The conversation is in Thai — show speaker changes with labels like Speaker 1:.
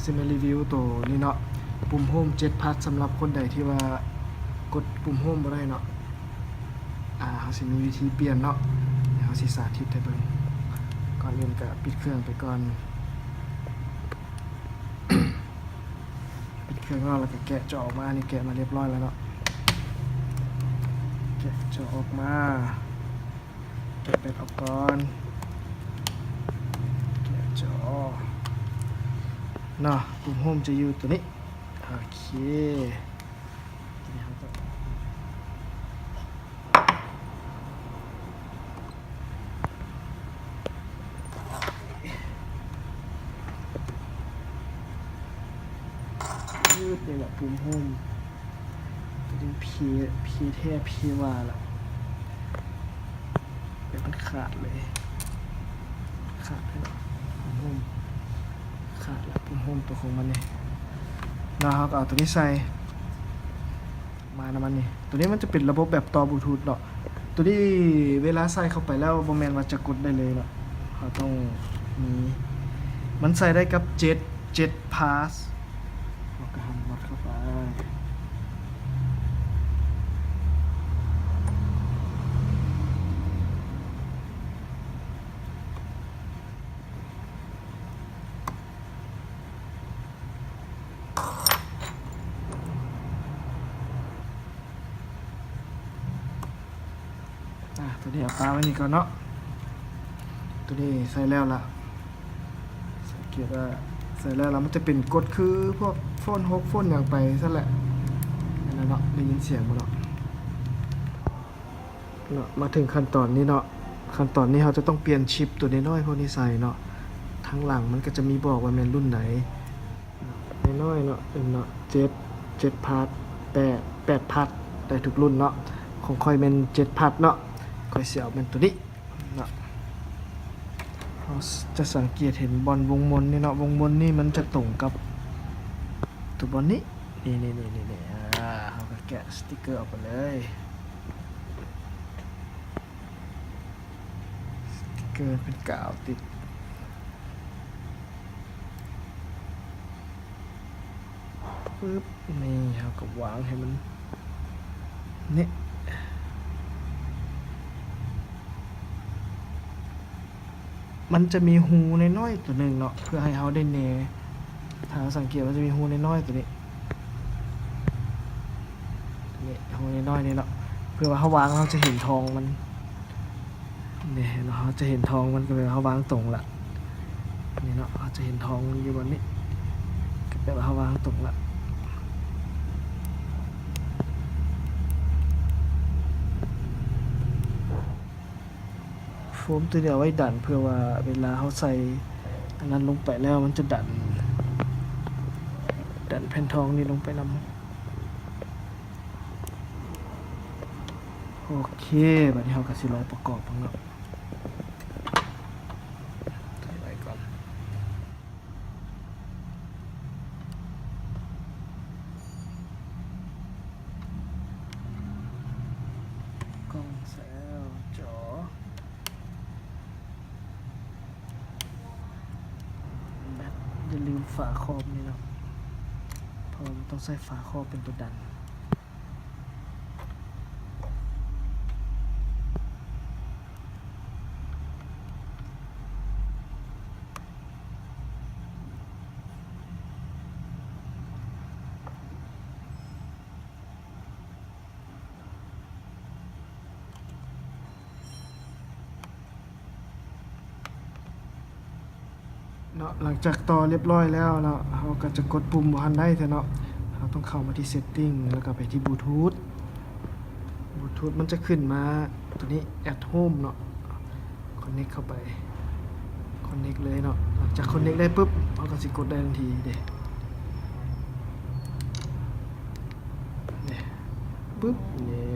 Speaker 1: ซิมารีวิวตัวนี้เนาะปุ่มโฮม7พัทสำหรับคนใดที่ว่ากดปุ่มโฮมบ่ได้เนาะเขาสิมีวิธีเปลี่ยนเนาะเขาสิสาธิตให้เบิ่งก่อนอื่นก็ปิดเครื่องไปก่อน ปิดเครื่องแล้วก็แกะจอออกมานี่แกะมาเรียบร้อยแล้วเนาะแกะจอออกมาแกะเป็ดออกก่อนแกะจอเนาะปุ่มโฮมจะอยู่ตัวนี้โอเคยืดนี่แหละปุ่มโฮมตัวนี้พีแทบพีว่าละเป็นมันขาดเลยขาดให้เนาะปุ่มโฮมขาดแล้วปุ่มโฮมตัวของมันนี่เราก็เอาตัวนี้ใส่มานะมันนี่ตัวนี้มันจะเป็นระบบแบบต่อบลูทูธเนาะตัวนี้เวลาใส่เข้าไปแล้วบ่แม่นว่าจะกดได้เลยเนาะเขาต้องมีมันใส่ได้กับ7 pass เราก็หันมัดเข้าไปตัวนี้เอาปลาไว้นี่ก่อนเนาะตัวนี้ใส่แล้วล่ะสังเกตว่าใส่แล้วมันจะเป็นกดคือพวกโฟน6โฟนอย่างไปซะแหละนั่นเนาะได้ยินเสียงบ่เนาะมาถึงขั้นตอนนี้เนาะขั้นตอนนี้เราจะต้องเปลี่ยนชิปตัวน้อยๆพวกนี้ใส่เนาะทางหลังมันก็จะมีบอกว่าแม่นรุ่นไหนน้อยๆเนาะเป็นเนาะ7พาร์ท8พาร์ทได้ทุกรุ่นเนาะของค่อยเป็น7พาร์ทเนาะค่อยเสียเอาเป็นตัวนี้เนาะเราจะสังเกตเห็นบอลวงมนนี่เนาะวงมนนี่มันจะตรงกับตัวบอลนี้นี่เราก็แกะสติกเกอร์ออกไปเลยสติกเกอร์เป็นกาวติดปึ๊บนี่เราก็วางให้มันนี่มันจะมีหูน้อยๆตัวหนึ่งเนาะเพื่อให้เขาได้เนถ้าสังเกตมันจะมีหูน้อยๆตัวนี้หูน้อยๆนี่เนาะเพื่อว่าเขาวางเราจะเห็นทองมันเนี่ยเนาะเขาจะเห็นทองมันก็เลยเขาวางตรงละนี่เนาะเขาจะเห็นทองอยู่บนนี้ก็แปลว่าเขาวางตรงละโฟมตัวนี้เอาไว้ดันเพื่อว่าเวลาเขาใส่อันนั้นลงไปแล้วมันจะดันแผ่นทองนี่ลงไปนำโอเคบัดนี้เราก็สิลองประกอบมันเนาะใส่ไว้ก่อนกล้องแซวจออย่าลืมฝาครอบนี่เนาะเพราะมันต้องใส่ฝาครอบเป็นตัวดันเนาะหลังจากต่อเรียบร้อยแล้วเนาะเราก็จะกดปุ่มบ่ทันได้เถอะเนาะเราต้องเข้ามาที่ setting แล้วก็ไปที่บลูทูธมันจะขึ้นมาตัวนี้ at home เนาะ connect เข้าไป connect เลยเนาะหลังจาก connect ได้ปุ๊บเราก็สิกดได้ทันทีเด้ปุ๊บเนี่ย